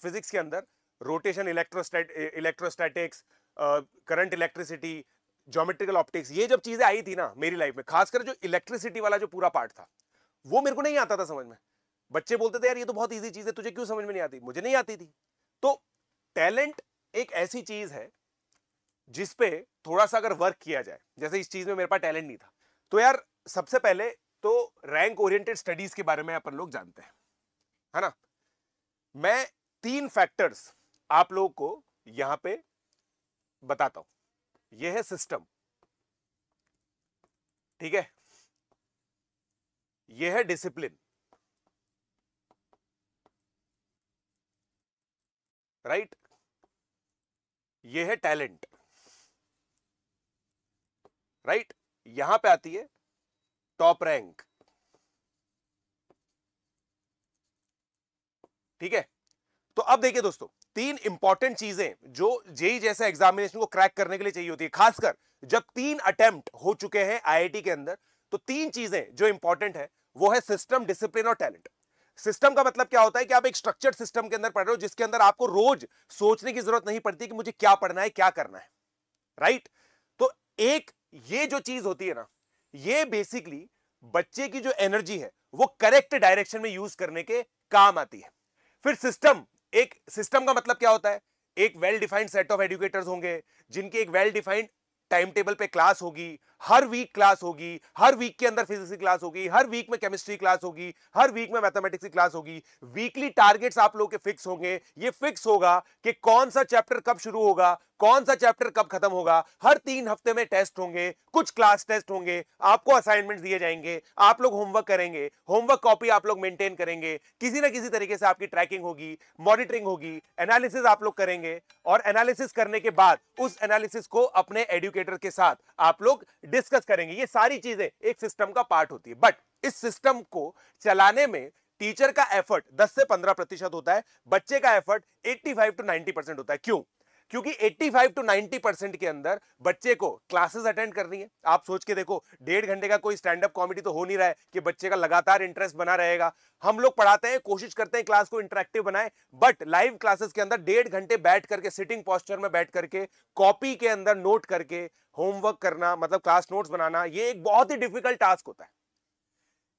Physics के अंदर rotation, electrostatics, current electricity, geometrical optics, ये जब चीजें आई थी ना मेरी लाइफ में, खासकर जो इलेक्ट्रिसिटी वाला जो पूरा पार्ट था, वो मेरे को नहीं आता था समझ में। बच्चे बोलते थे यार ये तो बहुत इजी चीज है, तुझे क्यों समझ में नहीं आती? मुझे नहीं आती थी। तो टैलेंट एक ऐसी चीज है जिसपे थोड़ा सा अगर वर्क किया जाए, जैसे इस चीज में मेरे पास टैलेंट नहीं था, तो यार सबसे पहले तो रैंक ओरिएंटेड स्टडीज के बारे में अपन लोग जानते हैं, है ना। मैं 3 फैक्टर्स आप लोगों को यहां पे बताता हूं। यह है सिस्टम, ठीक है, यह है डिसिप्लिन, राइट, यह है टैलेंट, राइट। यहां पे आती है टॉप रैंक, ठीक है। तो अब देखिए दोस्तों, 3 इंपॉर्टेंट चीजें जो जेई जैसे एग्जामिनेशन को क्रैक करने के लिए चाहिए होती है, खासकर जब 3 अटेम्प्ट हो चुके हैं आईआईटी के अंदर, तो 3 चीजें जो इंपॉर्टेंट है वो है सिस्टम, डिसिप्लिन और टैलेंट। सिस्टम का मतलब क्या होता है कि आप एक स्ट्रक्चर्ड सिस्टम के अंदर पढ़ रहे हो, जिसके अंदर आपको रोज सोचने की जरूरत नहीं पड़ती कि मुझे क्या पढ़ना है, क्या करना है, राइट। तो एक ये जो चीज होती है ना, ये बेसिकली बच्चे की जो एनर्जी है वो करेक्ट डायरेक्शन में यूज करने के काम आती है। फिर सिस्टम, एक सिस्टम का मतलब क्या होता है? एक well defined set of educators होंगे, जिनकी एक वेल डिफाइंड टाइम टेबल पे क्लास होगी, हर वीक क्लास होगी, हर वीक के अंदर फिजिक्स की क्लास होगी, हर वीक में केमिस्ट्री क्लास होगी, हर वीक में मैथमेटिक्स की क्लास होगी, वीकली टारगेट्स आप लोगों के फिक्स होंगे। ये फिक्स होगा कि कौन सा चैप्टर कब शुरू होगा, कौन सा चैप्टर कब खत्म होगा। हर 3 हफ्ते में टेस्ट होंगे, कुछ क्लास टेस्ट होंगे, आपको असाइनमेंट्स दिए जाएंगे, आप लोग होमवर्क करेंगे, होमवर्क कॉपी आप लोग मेंटेन करेंगे, किसी ना किसी तरीके से आपकी ट्रैकिंग होगी, मॉनिटरिंग होगी, एनालिसिस आप लोग करेंगे, और एनालिसिस करने के बाद उस एनालिसिस को अपने एजुकेटर के साथ आप लोग डिस्कस करेंगे। ये सारी चीजें एक सिस्टम का पार्ट होती है। बट इस सिस्टम को चलाने में टीचर का एफर्ट 10 से 15% होता है, बच्चे का एफर्ट 85 to 90% होता है। क्यों? क्योंकि 85 to 90% के अंदर बच्चे को क्लासेस अटेंड करनी है। आप सोच के देखो, 1.5 घंटे का कोई स्टैंड अप कॉमेडी तो हो नहीं रहा है कि बच्चे का लगातार इंटरेस्ट बना रहेगा। हम लोग पढ़ाते हैं, कोशिश करते हैं क्लास को इंटरेक्टिव बनाए, बट लाइव क्लासेस के अंदर 1.5 घंटे बैठ करके, सिटिंग पोस्चर में बैठ करके, कॉपी के अंदर नोट करके होमवर्क करना, मतलब क्लास नोट्स बनाना, ये एक बहुत ही डिफिकल्ट टास्क होता है।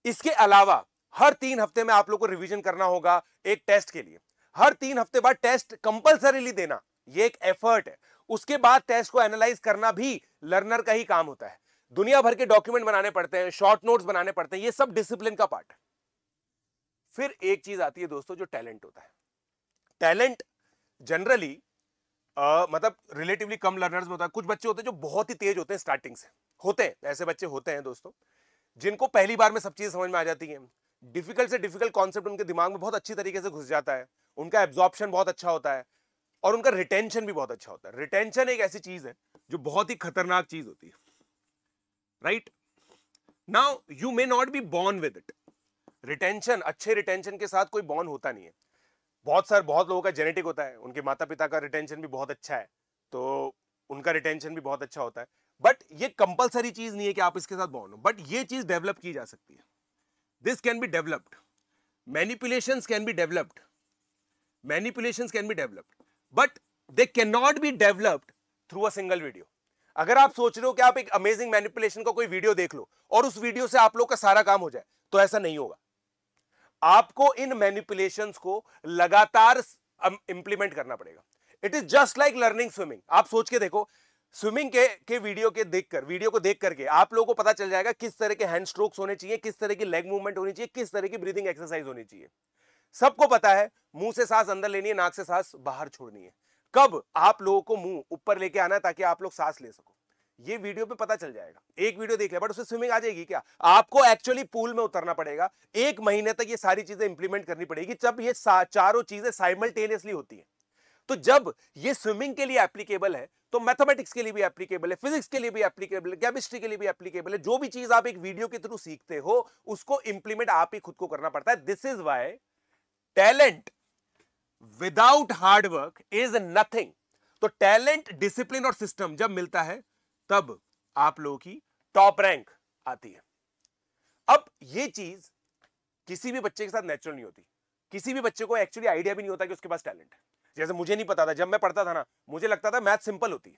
इसके अलावा हर 3 हफ्ते में आप लोग को रिवीजन करना होगा एक टेस्ट के लिए। हर 3 हफ्ते बाद टेस्ट कंपलसरीली देना, ये एक एफर्ट है। उसके बाद टेस्ट को एनालाइज करना भी लर्नर का ही काम होता है। दुनिया भर के डॉक्यूमेंट बनाने पड़ते हैं, शॉर्ट नोट्स बनाने पड़ते हैं, ये सब डिसिप्लिन का पार्ट है। फिर एक चीज आती है दोस्तों, जो टैलेंट होता है। टैलेंट जनरली मतलब रिलेटिवली कम लर्नर्स में होता है। कुछ बच्चे होते हैं जो बहुत ही तेज होते हैं, स्टार्टिंग से होते हैं, ऐसे बच्चे होते हैं दोस्तों, जिनको पहली बार में सब चीजें समझ में आ जाती हैं। डिफिकल्ट से डिफिकल्ट कॉन्सेप्ट उनके दिमाग में बहुत अच्छी तरीके से घुस जाता है, उनका एब्जॉर्प्शन बहुत अच्छा होता है, और उनका रिटेंशन भी बहुत अच्छा होता है। रिटेंशन एक ऐसी चीज है जो बहुत ही खतरनाक चीज होती है, right. Now you may not be born with it. Retention, अच्छे रिटेंशन के साथ कोई बॉर्न होता नहीं है। बहुत लोगों का जेनेटिक होता है, उनके माता पिता का रिटेंशन भी बहुत अच्छा है, तो उनका रिटेंशन भी बहुत अच्छा होता है। बट ये कंपलसरी चीज नहीं है कि आप इसके साथ बॉर्न हो, बट ये चीज डेवलप की जा सकती है। This can be developed, manipulations can be developed, manipulations can be developed, but they can not be developed through a single video. अगर आप सोच रहे हो कि आप एक अमेजिंग मैनिपुलेशन का कोई वीडियो देख लो और उस वीडियो से आप लोग का सारा काम हो जाए, तो ऐसा नहीं होगा। आपको इन मैनिपुलेशंस को लगातार इंप्लीमेंट करना पड़ेगा। It is just like learning swimming. आप सोच के देखो, स्विमिंग के वीडियो को देख करके आप लोगों को पता चल जाएगा किस तरह के हैंड स्ट्रोक्स होने चाहिए, किस तरह की लेग मूवमेंट होनी चाहिए, किस तरह की ब्रीदिंग एक्सरसाइज होनी चाहिए। सबको पता है मुंह से सांस अंदर लेनी है, नाक से सांस बाहर छोड़नी है। कब आप लोगों को मुंह ऊपर लेके आना है ताकि आप लोग सांस ले सको, ये वीडियो पे पता चल जाएगा। एक वीडियो देख लिया, बट उससे स्विमिंग आ जाएगी क्या? आपको एक्चुअली पूल में उतरना पड़ेगा। 1 महीने तक ये सारी चीजें इंप्लीमेंट करनी पड़ेगी, जब ये चारों चीजें साइमल्टेनियसली होती हैं। तो जब ये स्विमिंग के लिए एप्लीकेबल है, तो मैथमेटिक्स के लिए भी एप्लीकेबल है, फिजिक्स के लिए भी एप्लीकेबल है, केमिस्ट्री के लिए भी एप्लीकेबल है। जो भी चीज आप एक वीडियो के थ्रू सीखते हो, उसको इंप्लीमेंट आप ही खुद को करना पड़ता है। This is why talent without hard work is nothing. तो टैलेंट, डिसिप्लिन और सिस्टम जब मिलता है, तब आप लोगों की टॉप रैंक आती है। अब ये चीज किसी भी बच्चे के साथ नेचुरल नहीं होती। किसी भी बच्चे को एक्चुअली आइडिया भी नहीं होता कि उसके पास टैलेंट है। जैसे मुझे नहीं पता था, जब मैं पढ़ता था ना, मुझे लगता था मैथ सिंपल होती है।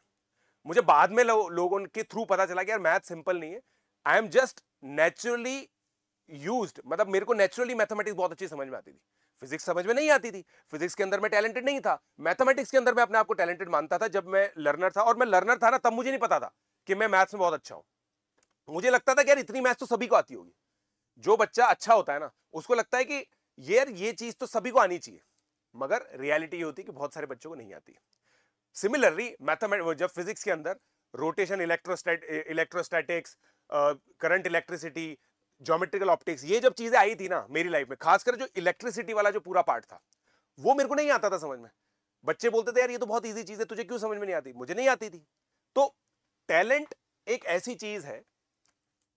मुझे बाद में लोगों के थ्रू पता चला कि यार मैथ सिंपल नहीं है। I am just naturally used, मतलब मेरे को नेचुरली मैथमेटिक्स बहुत अच्छी समझ में आती थी, फिजिक्स समझ में नहीं आती थी। फिजिक्स के अंदर मैं टैलेंटेड नहीं था, मैथमेटिक्स के अंदर मैं अपने आप को टैलेंटेड मानता था जब मैं लर्नर था। और मैं लर्नर था ना, तब मुझे नहीं पता था कि मैं मैथ्स में बहुत अच्छा हूं। मुझे लगता था कि यार इतनी मैथ्स तो सभी को आती होगी। जो बच्चा अच्छा होता है ना, उसको लगता है कि यार ये चीज तो सभी को आनी चाहिए, मगर रियलिटी ये होती है कि बहुत सारे बच्चों को नहीं आती। सिमिलरली मैथमेटिक्स, जब फिजिक्स के अंदर rotation, electrostatics, current electricity, geometrical optics, ये जब चीजें आई थी ना मेरी लाइफ में, खासकर जो इलेक्ट्रिसिटी वाला जो पूरा पार्ट था, वो मेरे को नहीं आता था समझ में। बच्चे बोलते थे यार ये तो बहुत इजी चीज है, तुझे क्यों समझ में नहीं आती? मुझे नहीं आती थी। तो टैलेंट एक ऐसी चीज है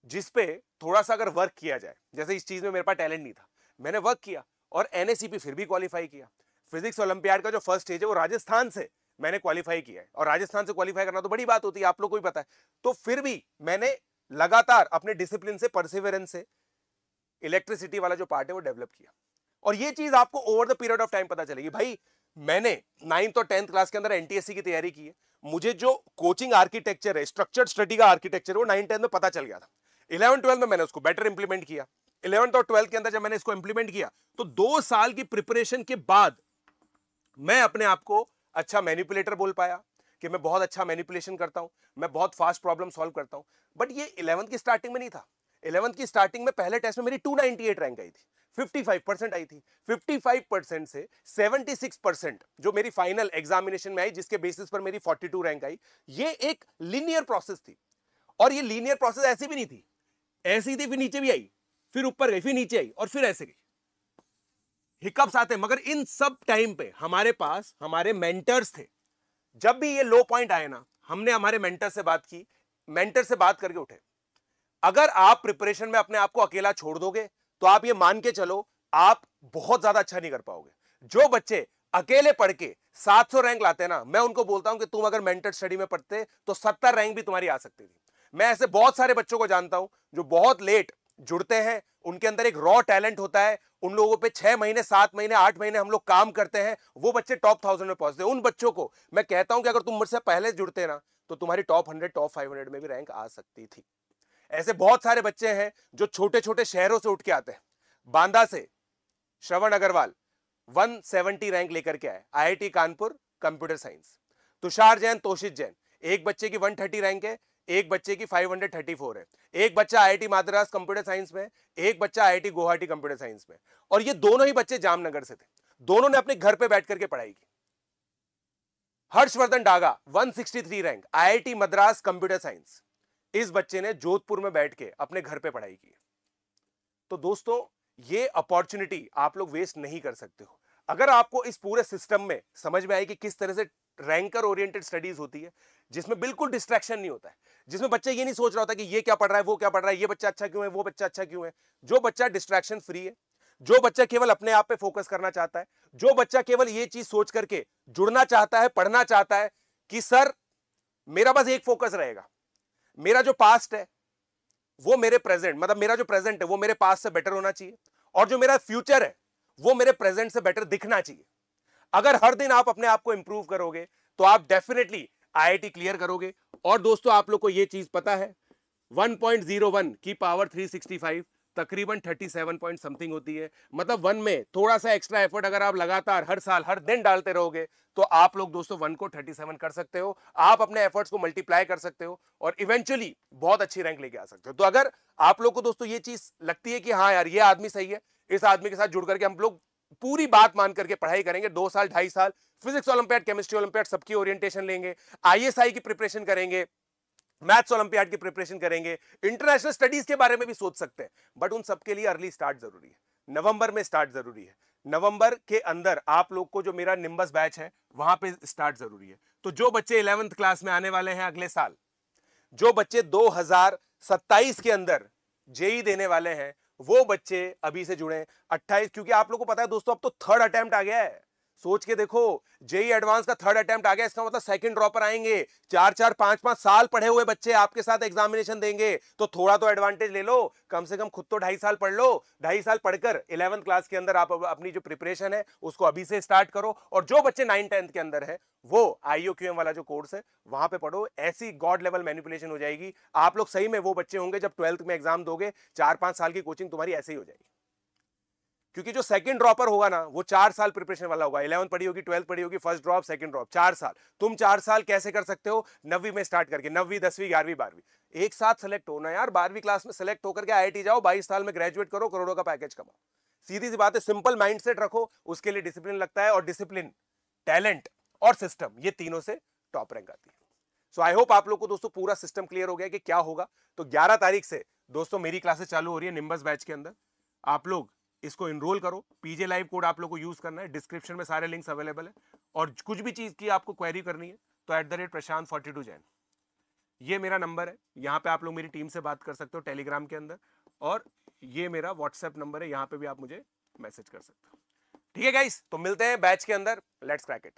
जिसपे थोड़ा सा अगर वर्क किया जाए, जैसे इस चीज में मेरे पास टैलेंट नहीं था, मैंने वर्क किया और एनएसीपी फिर भी क्वालिफाई किया। फिजिक्स ओलंपियाड का जो फर्स्ट स्टेज है वो राजस्थान से मैंने क्वालिफाई किया है, और राजस्थान से क्वालिफाई करना तो बड़ी बात होती है, आप लोग को भी पता है। तो फिर भी मैंने लगातार अपने डिसिप्लिन से, परसिवरेंस से इलेक्ट्रिसिटी वाला जो पार्ट है वो डेवलप किया। और ये चीज आपको over the period of time पता चलेगी। भाई मैंने 9th और 10th क्लास के अंदर एनटीएससी की तैयारी की है, मुझे जो कोचिंग आर्किटेक्चर है, स्ट्रक्चर्ड स्टडी का आर्किटेक्चर है, वो 9th-10th में पता चल गया था। 11th-12th में मैंने उसको बेटर इंप्लीमेंट किया। 11th और 12th के अंदर जब मैंने इसको इंप्लीमेंट किया, तो 2 साल की प्रिपरेशन के बाद मैं अपने आप को अच्छा मैनिपुलेटर बोल पाया कि मैं बहुत अच्छा मैनिपुलेशन करता हूं, मैं बहुत फास्ट प्रॉब्लम सॉल्व करता हूं। बट ये 11th की स्टार्टिंग में नहीं था। 11th की स्टार्टिंग में पहले टेस्ट में मेरी 298 रैंक आई थी, 55% आई थी। 55% से 76% जो मेरी फाइनल एग्जामिनेशन में आई, जिसके बेसिस पर मेरी 42 रैंक आई। ये एक लीनियर प्रोसेस थी, और ये लीनियर प्रोसेस ऐसी भी नहीं थी, ऐसी थी, फिर नीचे भी आई, फिर ऊपर गई, फिर नीचे आई, और फिर ऐसे गई। हिकअप्स आते, मगर इन सब टाइम पे हमारे पास हमारे मेंटर्स थे। जब भी ये लो पॉइंट आए ना, हमने हमारे मेंटर से बात की, मेंटर से बात करके उठे। अगर आप प्रिपरेशन में अपने आप को अकेला छोड़ दोगे, तो आप ये मान के चलो आप बहुत ज्यादा अच्छा नहीं कर पाओगे। जो बच्चे अकेले पढ़ के 700 रैंक लाते हैं ना, मैं उनको बोलता हूं कि तुम अगर मेंटर स्टडी में पढ़ते तो 70 रैंक भी तुम्हारी आ सकती थी। मैं ऐसे बहुत सारे बच्चों को जानता हूं जो बहुत लेट जुड़ते हैं, उनके अंदर एक रॉ टैलेंट होता है, उन लोगों पे 6 महीने, 7 महीने, 8 महीने हम लोग काम करते हैं, वो बच्चे टॉप 1000 में पहुंचते हैं। उन बच्चों को मैं कहता हूं कि अगर तुम मुझसे पहले जुड़ते ना, तो तुम्हारी टॉप 100, टॉप 500 में भी रैंक आ सकती थी। ऐसे बहुत सारे बच्चे हैं जो छोटे छोटे शहरों से उठ के आते हैं। बांदा से श्रवण अग्रवाल 170 रैंक लेकर के आए, IIT Kanpur computer science. Tushar Jain, Toshit Jain, एक बच्चे की 130 रैंक है, एक बच्चे की 534 है। एक बच्चा आईआईटी मद्रास कंप्यूटर साइंस में, एक बच्चा आईआईटी गुवाहाटी कंप्यूटर साइंस में। और ये दोनों ही बच्चे जामनगर से थे, दोनों ने अपने घर पे बैठ करके पढ़ाई की। Harshvardhan Daga 163 rank, IIT Madras computer science. इस बच्चे ने जोधपुर में बैठ के अपने घर पे पढ़ाई की। तो दोस्तों, ये अपॉर्चुनिटी आप लोग वेस्ट नहीं कर सकते हो। अगर आपको इस पूरे सिस्टम में समझ में आए कि किस तरह से रैंकर ओरिएंटेड स्टडीज होती है, जिसमें बिल्कुल डिस्ट्रैक्शन नहीं होता है, जिसमें बच्चा ये नहीं सोच रहा होता कि ये क्या पढ़ रहा है, वो क्या पढ़ रहा है, ये बच्चा अच्छा क्यों है, वो बच्चा अच्छा क्यों है। जो बच्चा डिस्ट्रैक्शन फ्री है, जो बच्चा केवल अपने आप पे फोकस करना चाहता है, जो बच्चा केवल ये चीज सोच करके जुड़ना चाहता है, पढ़ना चाहता है कि सर मेरा बस एक फोकस रहेगा, मेरा जो पास्ट है वो मेरे प्रेजेंट, मतलब मेरा जो प्रेजेंट है वो मेरे पास्ट से बेटर होना चाहिए, और जो मेरा फ्यूचर है वो मेरे प्रेजेंट से बेटर दिखना चाहिए। अगर हर दिन आप अपने आप को इंप्रूव करोगे तो आप डेफिनेटली आईआईटी क्लियर करोगे। और दोस्तों, आप लोग को यह चीज पता है, 1.01 की पावर 365 तकरीबन 37 पॉइंट समथिंग होती है। मतलब 1 में थोड़ा सा एक्स्ट्रा एफर्ट अगर आप लगातार हर साल हर दिन डालते रहोगे, तो आप लोग दोस्तों 1 को 37 कर सकते हो। आप अपने एफर्ट्स को मल्टीप्लाई कर सकते हो और इवेंचुअली बहुत अच्छी रैंक लेके आ सकते हो। तो अगर आप लोग को दोस्तों ये चीज लगती है कि हाँ यार ये आदमी सही है, इस आदमी के साथ जुड़ करके हम लोग पूरी बात मान करके पढ़ाई करेंगे, 2 साल 2.5 साल फिजिक्स ओलंपियाड, केमिस्ट्री ओलंपियाड सबकी ओरिएंटेशन लेंगे, आईएसआई की प्रिपरेशन करेंगे, मैथ्स ओलंपियाड की प्रिपरेशन करेंगे, इंटरनेशनल स्टडीज के बारे में भी सोच सकते हैं। बट उन सबके लिए अर्ली स्टार्ट जरूरी है, नवंबर में स्टार्ट जरूरी है। नवंबर के अंदर आप लोग को जो मेरा निम्बस बैच है वहां पे स्टार्ट जरूरी है। तो जो बच्चे 11th क्लास में आने वाले हैं अगले साल, जो बच्चे 2027 के अंदर जेई देने वाले हैं, वो बच्चे अभी से जुड़े 28, क्योंकि आप लोग को पता है दोस्तों अब तो 3rd अटेम्प्ट आ गया है। सोच के देखो, जेई एडवांस का थर्ड अटेम्प्ट आ गया, इसका मतलब सेकंड ड्रॉपर आएंगे, 4-4 5-5 साल पढ़े हुए बच्चे आपके साथ एग्जामिनेशन देंगे, तो थोड़ा तो एडवांटेज ले लो, कम से कम खुद तो 2.5 साल पढ़ लो। 2.5 साल पढ़कर 11th क्लास के अंदर आप अपनी जो प्रिपरेशन है उसको अभी से स्टार्ट करो, और जो बच्चे 9-10th के अंदर है वो IOQM वाला जो कोर्स है वहां पे पढ़ो। ऐसी गॉड लेवल मैनिपुलेशन हो जाएगी, आप लोग सही में वो बच्चे होंगे जब 12th में एग्जाम दोगे, 4-5 साल की कोचिंग तुम्हारी ऐसे ही हो जाएगी। क्योंकि जो सेकंड ड्रॉपर होगा ना वो 4 साल प्रिपरेशन वाला होगा, 11th पढ़ी होगी, 12th पढ़ी होगी, फर्स्ट ड्रॉप सेकंड ड्रॉप, 4 साल। तुम 4 साल कैसे कर सकते हो? 9वीं में स्टार्ट करके, 9वीं 10वीं 11वीं 12वीं एक साथ सेलेक्ट होना यार। 12वीं क्लास में सेलेक्ट होकर के IIT जाओ, 22 साल में ग्रेजुएट करो, करोड़ों का पैकेज कमाओ। सीधी सी बात है, सिंपल माइंडसेट रखो, उसके लिए डिसिप्लिन लगता है, और डिसिप्लिन, टैलेंट और सिस्टम, ये तीनों से टॉप रैंक आती है। सो आई होप आप लोग को दोस्तों पूरा सिस्टम क्लियर हो गया कि क्या होगा। तो 11 तारीख से दोस्तों मेरी क्लासेस चालू हो रही है निम्बस बैच के अंदर, आप लोग इसको इनरोल करो। पीजे लाइव कोड आप लोग को यूज करना है, डिस्क्रिप्शन में सारे लिंक्स अवेलेबल है। और कुछ भी चीज की आपको क्वेरी करनी है तो @prashant42 जैन ये मेरा नंबर है, यहां पे आप लोग मेरी टीम से बात कर सकते हो टेलीग्राम के अंदर, और ये मेरा व्हाट्सएप नंबर है, यहां पे भी आप मुझे मैसेज कर सकते हो। ठीक है गाइस, तो मिलते हैं बैच के अंदर, लेट्स क्रैक इट।